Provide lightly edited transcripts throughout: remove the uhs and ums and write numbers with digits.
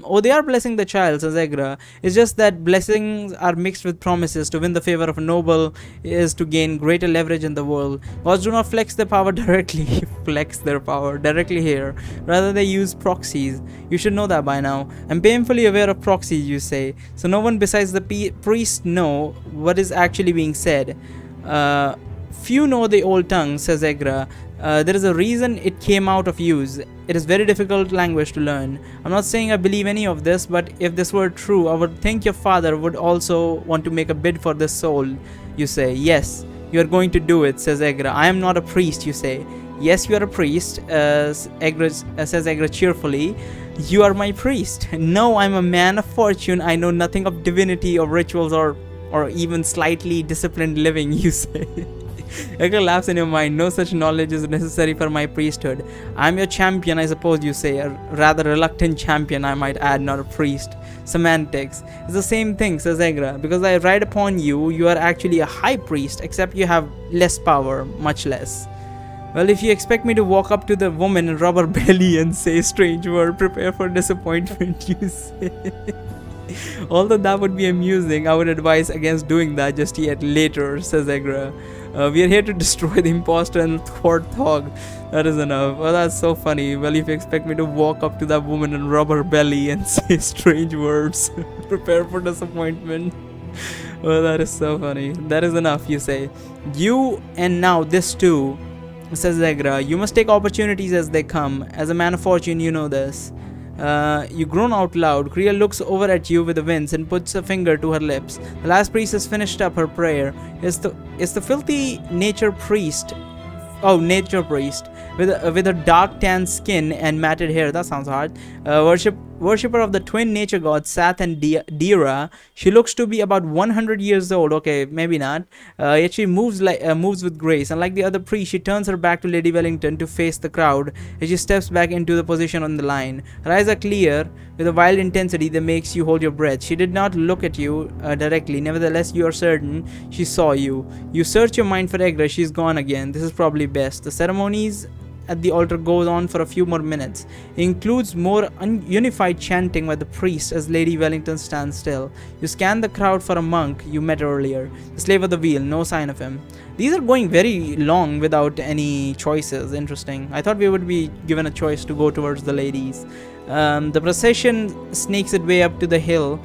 Oh, they are blessing the child, says Agra. It's just that blessings are mixed with promises. To win the favor of a noble is to gain greater leverage in the world. Gods do not flex their power directly, flex their power directly here. Rather, they use proxies. You should know that by now. I'm painfully aware of proxies, you say. So no one besides the priest know what is actually being said. Few know the old tongue, says Agra. There is a reason it came out of use. It is very difficult language to learn. I'm not saying I believe any of this, but if this were true, I would think your father would also want to make a bid for this soul, you say. Yes, you are going to do it, says Agra. I am not a priest, you say. Yes, you are a priest, says Agra cheerfully. You are my priest. No, I'm a man of fortune. I know nothing of divinity or rituals or even slightly disciplined living, you say. Agra laughs in your mind. No such knowledge is necessary for my priesthood. I'm your champion, I suppose you say. A rather reluctant champion, I might add, not a priest. Semantics. It's the same thing, says Agra. Because I ride upon you, you are actually a high priest, except you have less power, much less. Well, if you expect me to walk up to the woman and rub her belly and say a strange word, prepare for disappointment, you say. Although that would be amusing, I would advise against doing that just yet later, says Agra. We are here to destroy the imposter and thwart Thog. That is enough. Well, that's so funny. Well, if you expect me to walk up to that woman and rub her belly and say strange words, prepare for disappointment. Well, that is so funny. That is enough, you say. You and now this too, says Agra. You must take opportunities as they come. As a man of fortune, you know this. You groan out loud. Kriya looks over at you with a wince and puts a finger to her lips. The last priestess finished up her prayer. It's the filthy nature priest with a dark tan skin and matted hair. That sounds hard. Worshipper of the twin nature gods Sath and Dira. She looks to be about 100 years old. Okay, maybe not. Yet she moves with grace. Unlike the other priest, she turns her back to Lady Wellington to face the crowd as she steps back into the position on the line. Her eyes are clear with a wild intensity that makes you hold your breath. She did not look at you directly. Nevertheless, you are certain she saw you. You search your mind for Agra. She's gone again. This is probably best. The ceremonies at the altar goes on for a few more minutes. It includes more unified chanting by the priest as Lady Wellington stands still. You scan the crowd for a monk you met earlier. The slave of the wheel, no sign of him. These are going very long without any choices. Interesting. I thought we would be given a choice to go towards the ladies. The procession sneaks its way up to the hill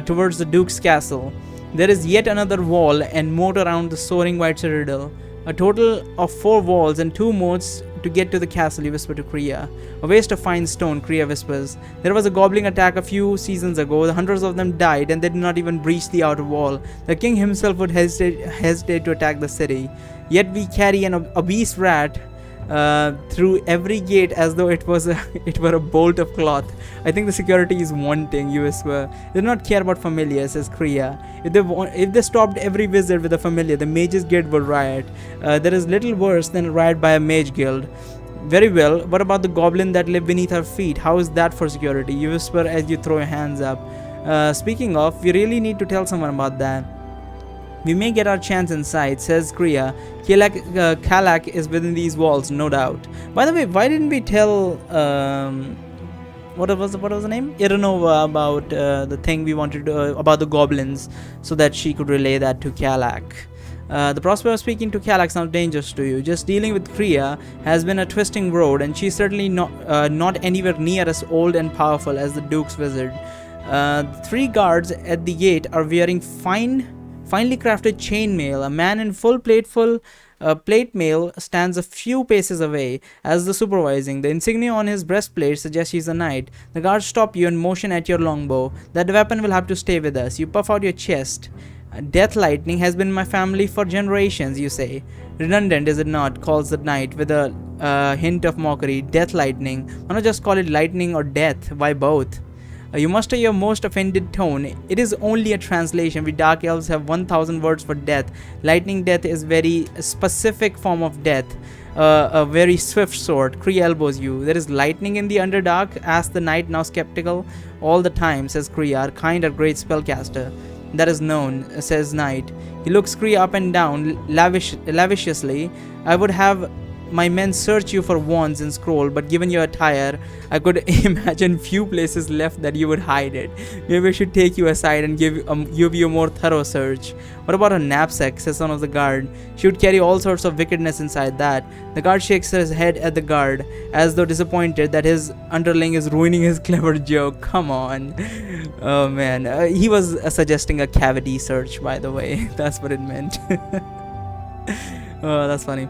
towards the Duke's castle. There is yet another wall and moat around the soaring white citadel. A total of 4 walls and 2 moats to get to the castle, you whisper to Kriya. A waste of fine stone, Kriya whispers. There was a goblin attack a few seasons ago. The hundreds of them died and they did not even breach the outer wall. The king himself would hesitate to attack the city. Yet we carry an obese rat through every gate as though it were a bolt of cloth. I think the security is wanting, you whisper. They do not care about familiar, says Kriya. If they stopped every visit with a familiar, the mages guild would riot. There is little worse than a riot by a mage guild. Very well, what about the goblin that live beneath our feet? How is that for security? You whisper as you throw your hands up. Speaking of, we really need to tell someone about that. We may get our chance inside, says Kriya. Kalak is within these walls, no doubt. By the way, why didn't we tell what was the name? Iranova about the thing we wanted to, about the goblins, so that she could relay that to Kalak. The prospect of speaking to Kalak sounds dangerous to you. Just dealing with Kriya has been a twisting road, and she's certainly not anywhere near as old and powerful as the Duke's wizard. 3 guards at the gate are wearing finely crafted chainmail. A man in full plate mail stands a few paces away as the supervising. The insignia on his breastplate suggests he's a knight. The guards stop you and motion at your longbow. That weapon will have to stay with us. You puff out your chest. Death lightning has been in my family for generations, you say. Redundant, is it not? Calls the knight with a hint of mockery. Death lightning. Why not just call it lightning or death? Why both? You muster your most offended tone. It is only a translation. We dark elves have 1,000 words for death. Lightning death is very specific form of death. A very swift sort. Kriya elbows you. There is lightning in the Underdark? Asks the knight, now skeptical. All the time, says Kriya, our kind or great spellcaster. That is known, says knight. He looks Kriya up and down, lavishly. I would have my men search you for wands and scroll, but given your attire, I could imagine few places left that you would hide it. Maybe I should take you aside and give you a more thorough search. What about a knapsack, says one of the guard. She would carry all sorts of wickedness inside that. The guard shakes his head at the guard, as though disappointed that his underling is ruining his clever joke. Come on. Oh man. He was suggesting a cavity search, by the way. That's what it meant. Oh, that's funny.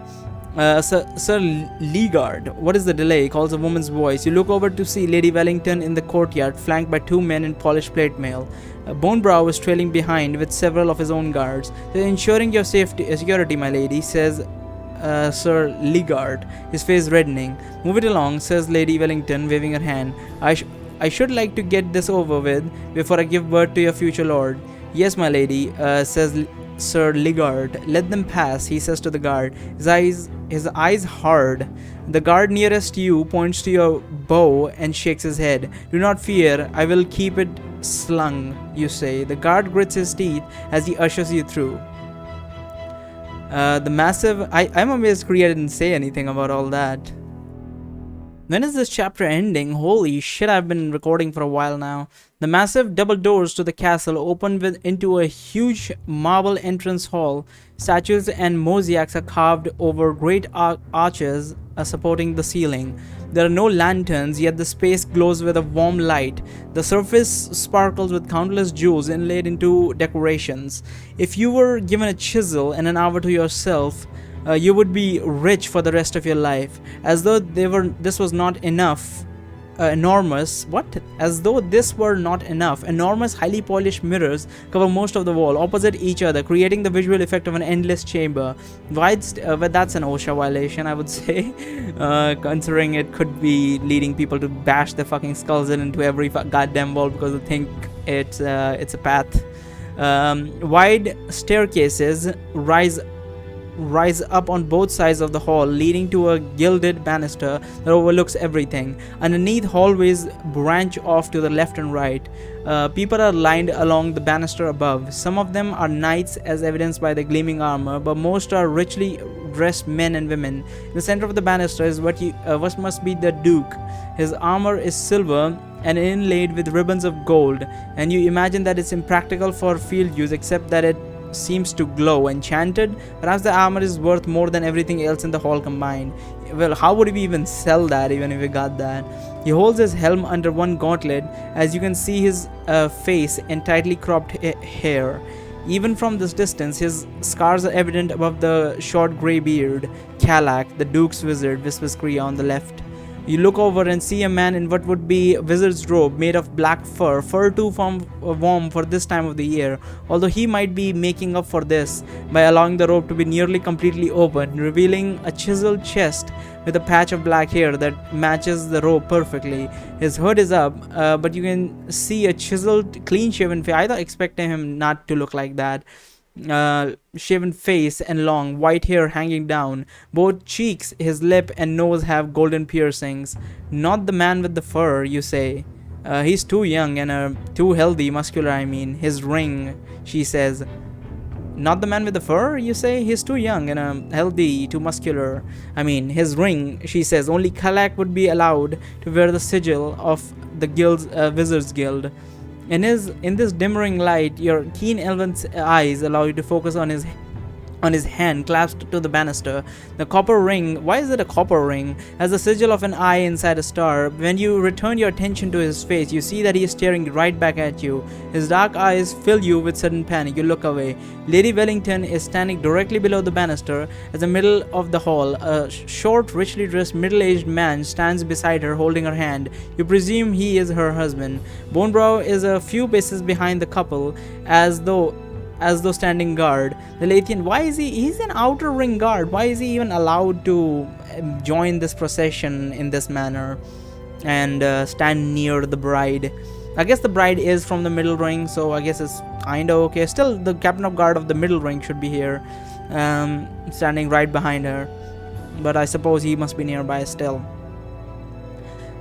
Sir Legard, what is the delay? Calls a woman's voice. You look over to see Lady Wellington in the courtyard, flanked by two men in polished plate mail. Bonebrow is trailing behind with several of his own guards. They're ensuring your security, my lady, says Sir Legard, his face reddening. Move it along, says Lady Wellington, waving her hand. I should like to get this over with before I give birth to your future lord. Yes, my lady, says Sir Legard. Let them pass, he says to the guard, his eyes hard. The guard nearest you points to your bow and shakes his head. Do not fear, I will keep it slung, you say. The guard grits his teeth as he ushers you through. The massive... I'm amazed Kriya didn't say anything about all that. When is this chapter ending? Holy shit, I've been recording for a while now. The massive double doors to the castle open into a huge marble entrance hall. Statues and mosaics are carved over great arches supporting the ceiling. There are no lanterns, yet the space glows with a warm light. The surface sparkles with countless jewels inlaid into decorations. If you were given a chisel and an hour to yourself, you would be rich for the rest of your life. As though this was not enough, enormous highly polished mirrors cover most of the wall opposite each other, creating the visual effect of an endless chamber. But that's an OSHA violation, I would say, considering it could be leading people to bash their fucking skulls into every goddamn wall because they think it's a path. Wide staircases rise up on both sides of the hall, leading to a gilded banister that overlooks everything. Underneath, hallways branch off to the left and right. People are lined along the banister above. Some of them are knights, as evidenced by their gleaming armor, but most are richly dressed men and women. In the center of the banister is what must be the Duke. His armor is silver and inlaid with ribbons of gold, and you imagine that it's impractical for field use except that it seems to glow. Enchanted? Perhaps the armor is worth more than everything else in the hall combined. Well, how would we even sell that even if we got that? He holds his helm under one gauntlet, as you can see his face and tightly cropped hair. Even from this distance, his scars are evident above the short grey beard. Calac, the Duke's wizard, whispers Kriya on the left. You look over and see a man in what would be a wizard's robe made of black fur too warm for this time of the year, although he might be making up for this by allowing the robe to be nearly completely open, revealing a chiseled chest with a patch of black hair that matches the robe perfectly. His hood is up, but you can see a chiseled, clean-shaven face. I thought expecting him not to look like that. Shaven face and long white hair hanging down. Both cheeks, his lip and nose have golden piercings. Not the man with the fur, you say. He's too young and too healthy, muscular, I mean. His ring, she says. Not the man with the fur, you say? He's too young and healthy, too muscular. I mean, his ring, she says. Only Calac would be allowed to wear the sigil of the guild's Wizards Guild. In this dimmering light, your keen elven eyes allow you to focus on his hand clasped to the banister. The copper ring, why is it a copper ring, has the sigil of an eye inside a star. When you return your attention to his face, you see that he is staring right back at you. His dark eyes fill you with sudden panic. You look away. Lady Wellington is standing directly below the banister at the middle of the hall. A short, richly dressed, middle-aged man stands beside her, holding her hand. You presume he is her husband. Bonebrow is a few paces behind the couple, as though standing guard. The Lathian, why is he's an outer ring guard. Why is he even allowed to join this procession in this manner and stand near the bride? I guess the bride is from the middle ring, so I guess it's kinda okay. Still, the captain of guard of the middle ring should be here, standing right behind her, but I suppose he must be nearby still.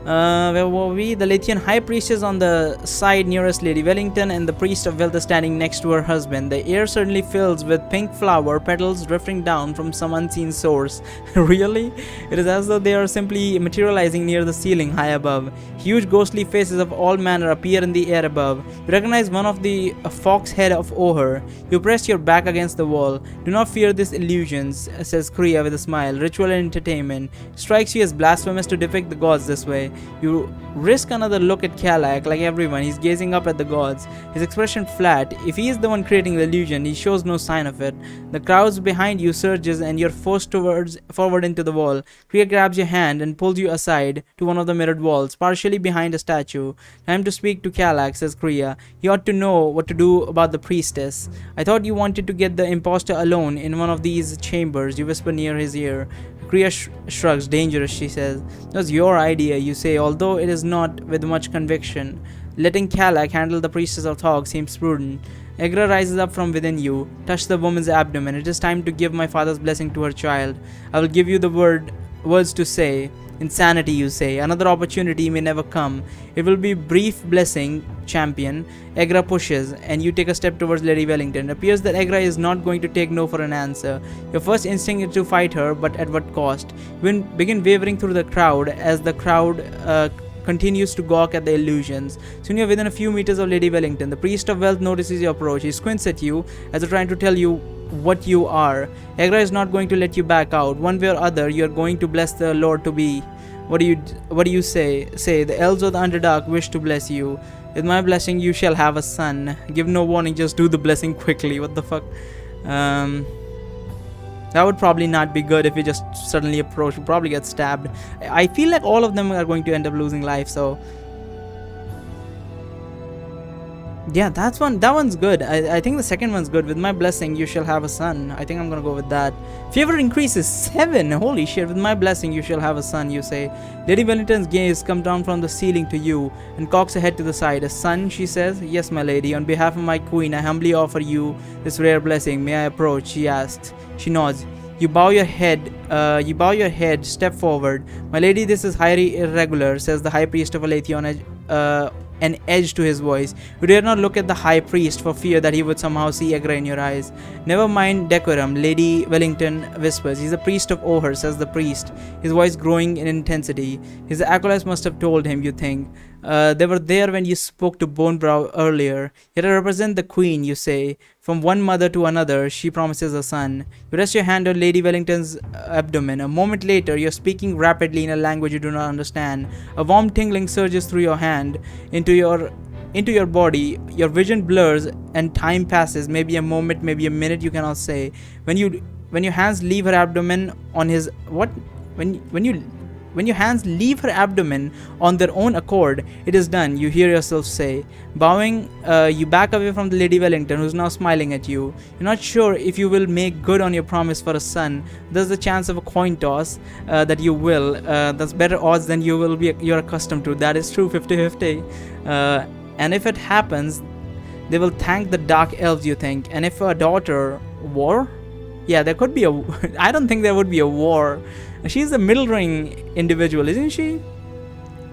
Where were we? The Lethean high priestess on the side nearest Lady Wellington, and the priest of wealth is standing next to her husband. The air suddenly fills with pink flower petals drifting down from some unseen source. Really? It is as though they are simply materializing near the ceiling high above. Huge ghostly faces of all manner appear in the air above. You recognize one of the fox head of Oher. You press your back against the wall. Do not fear these illusions, says Kriya with a smile. Ritual and entertainment. Strikes you as blasphemous to depict the gods this way. You risk another look at Kalak. Like everyone, he's gazing up at the gods, his expression flat. If he is the one creating the illusion, he shows no sign of it. The crowds behind you surges and you're forced forward into the wall. Kriya grabs your hand and pulls you aside to one of the mirrored walls, partially behind a statue. Time to speak to Kalak, says Kriya. He ought to know what to do about the priestess. I thought you wanted to get the impostor alone in one of these chambers, you whisper near his ear. Kriya shrugs. Dangerous, she says. It was your idea, you say, although it is not with much conviction. Letting Kalak handle the priestess of Thog seems prudent. Egra rises up from within you. Touch the woman's abdomen. It is time to give my father's blessing to her child. I will give you the words to say. Insanity, you say. Another opportunity may never come. It will be brief blessing, champion. Egra pushes, and you take a step towards Lady Wellington. It appears that Egra is not going to take no for an answer. Your first instinct is to fight her, but at what cost? You begin wavering through the crowd as the crowd continues to gawk at the illusions. Soon you're within a few meters of Lady Wellington. The priest of wealth notices your approach. He squints at you as if trying to tell you what you are. Egra is not going to let you back out. One way or other, you're going to bless the Lord to be. What do you say? Say, the elves of the Underdark wish to bless you. With my blessing, you shall have a son. Give no warning, just do the blessing quickly. What the fuck? That would probably not be good if you just suddenly approach. You probably get stabbed. I feel like all of them are going to end up losing life, so yeah, that one's good. I think the second one's good. With my blessing, you shall have a son. I think I'm gonna go with that. Favor increases 7. Holy shit. With my blessing, you shall have a son, you say. Lady Wellington's gaze comes down from the ceiling to you and cocks her head to the side. A son, she says. Yes, my lady. On behalf of my queen, I humbly offer you this rare blessing. May I approach? She asks. She nods. You bow your head, step forward. My lady, this is highly irregular, says the high priest of Aletheon, an edge to his voice. You dare not look at the high priest for fear that he would somehow see Egra in your eyes. Never mind decorum, Lady Wellington whispers. He's a priest of Oher, says the priest, his voice growing in intensity. His acolytes must have told him, you think. They were there when you spoke to Bonebrow earlier. Yet I represent the queen, you say. From one mother to another, she promises a son. You rest your hand on Lady Wellington's abdomen. A moment later, you're speaking rapidly in a language you do not understand. A warm tingling surges through your hand into your body. Your vision blurs and time passes. Maybe a moment, maybe a minute, you cannot say. When your hands leave her abdomen on his what? When your hands leave her abdomen on their own accord, it is done, you hear yourself say. Bowing, you back away from the Lady Wellington, who's now smiling at you. You're not sure if you will make good on your promise for a son. There's a chance of a coin toss that you will. That's better odds than you're accustomed to. That is true, 50-50. And if it happens, they will thank the Dark Elves, you think. And if a daughter, war? Yeah, there could be a... I don't think there would be a war. She's a middle ring individual, isn't she?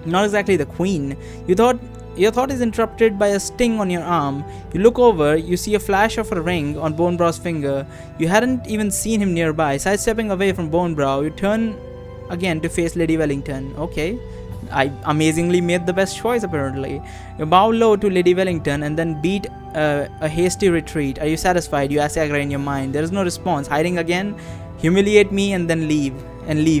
Not exactly the queen. Your thought is interrupted by a sting on your arm. You look over, you see a flash of a ring on Bonebrow's finger. You hadn't even seen him nearby. Sidestepping away from Bonebrow, you turn again to face Lady Wellington. Okay. I amazingly made the best choice, apparently. You bow low to Lady Wellington and then beat a hasty retreat. Are you satisfied? You ask Agra in your mind. There is no response. Hiding again? Humiliate me and then leave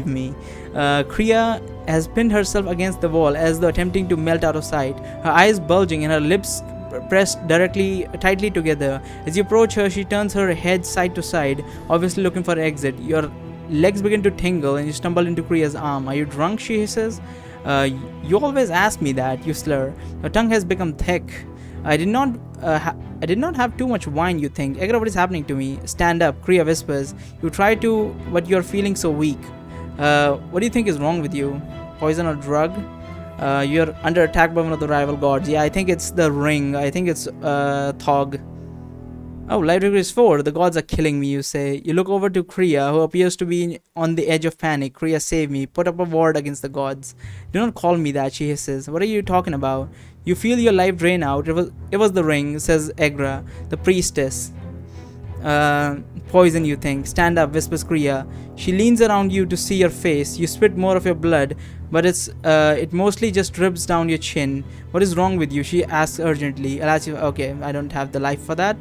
me. Kriya has pinned herself against the wall as though attempting to melt out of sight. Her eyes bulging and her lips pressed tightly together. As you approach her, she turns her head side to side, obviously looking for an exit. Your legs begin to tingle and you stumble into Kriya's arm. Are you drunk? She says. You always ask me that, you slur. Your tongue has become thick. I did not have too much wine, you think. Egra, what is happening to me? Stand up, Kriya whispers. You try to, but you're feeling so weak. What do you think is wrong with you? Poison or drug? You're under attack by one of the rival gods. Yeah, I think it's the ring. I think it's Thog. Oh, life requires 4. The gods are killing me, you say. You look over to Kriya, who appears to be on the edge of panic. Kriya, save me. Put up a ward against the gods. Do not call me that, she hisses. What are you talking about? You feel your life drain out. It was the ring, says Egra, the priestess. Poison, you think. Stand up, whispers Kriya. She leans around you to see your face. You spit more of your blood, but it mostly just drips down your chin. What is wrong with you? She asks urgently. Okay, I don't have the life for that.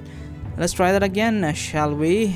Let's try that again, shall we?